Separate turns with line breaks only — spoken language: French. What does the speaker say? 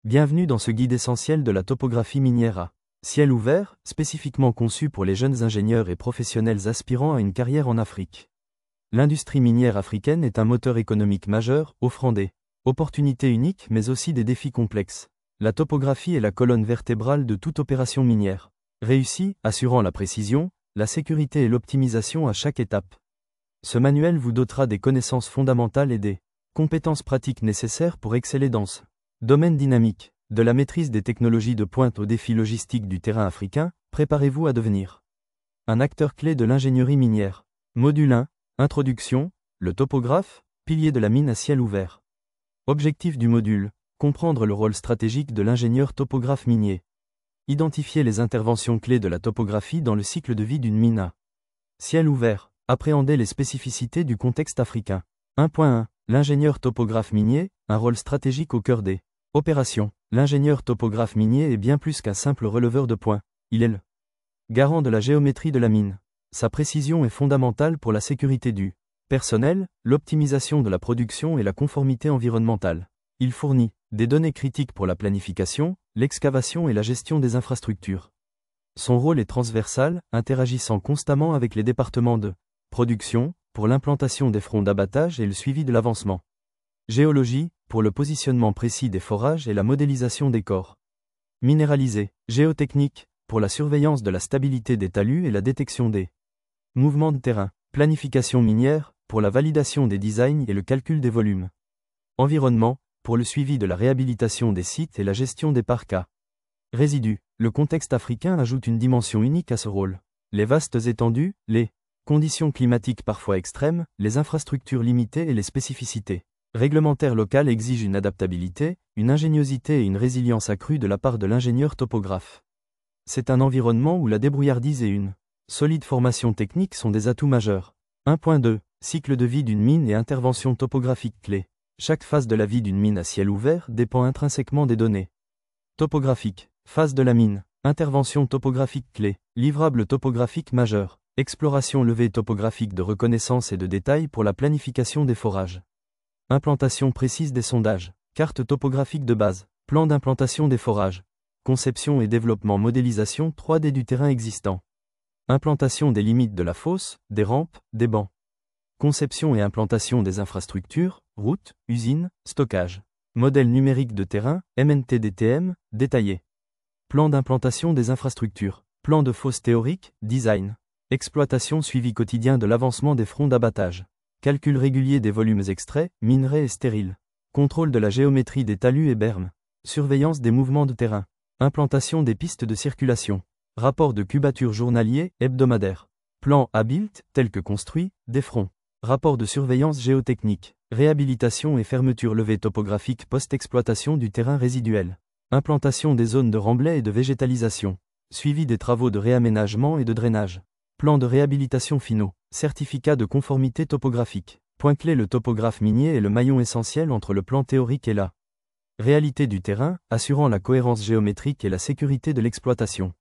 Bienvenue dans ce guide essentiel de la topographie minière à ciel ouvert, spécifiquement conçu pour les jeunes ingénieurs et professionnels aspirant à une carrière en Afrique. L'industrie minière africaine est un moteur économique majeur, offrant des opportunités uniques mais aussi des défis complexes. La topographie est la colonne vertébrale de toute opération minière, réussie, assurant la précision, la sécurité et l'optimisation à chaque étape. Ce manuel vous dotera des connaissances fondamentales et des compétences pratiques nécessaires pour exceller dans ce domaine dynamique. De la maîtrise des technologies de pointe aux défis logistiques du terrain africain, préparez-vous à devenir un acteur clé de l'ingénierie minière. Module 1. Introduction, le topographe, pilier de la mine à ciel ouvert. Objectif du module, comprendre le rôle stratégique de l'ingénieur topographe minier. Identifier les interventions clés de la topographie dans le cycle de vie d'une mine à ciel ouvert. Appréhender les spécificités du contexte africain. 1.1. L'ingénieur topographe minier, un rôle stratégique au cœur des opérations. L'ingénieur topographe minier est bien plus qu'un simple releveur de points. Il est le garant de la géométrie de la mine. Sa précision est fondamentale pour la sécurité du personnel, l'optimisation de la production et la conformité environnementale. Il fournit des données critiques pour la planification, l'excavation et la gestion des infrastructures. Son rôle est transversal, interagissant constamment avec les départements de production, pour l'implantation des fronts d'abattage et le suivi de l'avancement. Géologie, pour le positionnement précis des forages et la modélisation des corps minéralisés. Géotechnique, pour la surveillance de la stabilité des talus et la détection des mouvements de terrain. Planification minière, pour la validation des designs et le calcul des volumes. Environnement, pour le suivi de la réhabilitation des sites et la gestion des parcs à résidus. Le contexte africain ajoute une dimension unique à ce rôle. Les vastes étendues, les conditions climatiques parfois extrêmes, les infrastructures limitées et les spécificités réglementaires locales exigent une adaptabilité, une ingéniosité et une résilience accrue de la part de l'ingénieur topographe. C'est un environnement où la débrouillardise et une solide formation technique sont des atouts majeurs. 1.2. Cycle de vie d'une mine et intervention topographique clé. Chaque phase de la vie d'une mine à ciel ouvert dépend intrinsèquement des données topographiques. Phase de la mine. Intervention topographique clé. Livrable topographique majeur. Exploration levée topographique de reconnaissance et de détail pour la planification des forages. Implantation précise des sondages. Carte topographique de base. Plan d'implantation des forages. Conception et développement modélisation 3D du terrain existant. Implantation des limites de la fosse, des rampes, des bancs. Conception et implantation des infrastructures, routes, usines, stockage. Modèle numérique de terrain, MNT-DTM, détaillé. Plan d'implantation des infrastructures. Plan de fosse théorique, design. Exploitation suivi quotidien de l'avancement des fronts d'abattage. Calcul régulier des volumes extraits, minerais et stériles. Contrôle de la géométrie des talus et bermes. Surveillance des mouvements de terrain. Implantation des pistes de circulation. Rapport de cubature journalier, hebdomadaire. Plan à-built, tel que construit, des fronts. Rapport de surveillance géotechnique. Réhabilitation et fermeture levée topographique post-exploitation du terrain résiduel. Implantation des zones de remblai et de végétalisation. Suivi des travaux de réaménagement et de drainage. Plan de réhabilitation finaux. Certificat de conformité topographique. Point clé: le topographe minier est le maillon essentiel entre le plan théorique et la réalité du terrain, assurant la cohérence géométrique et la sécurité de l'exploitation.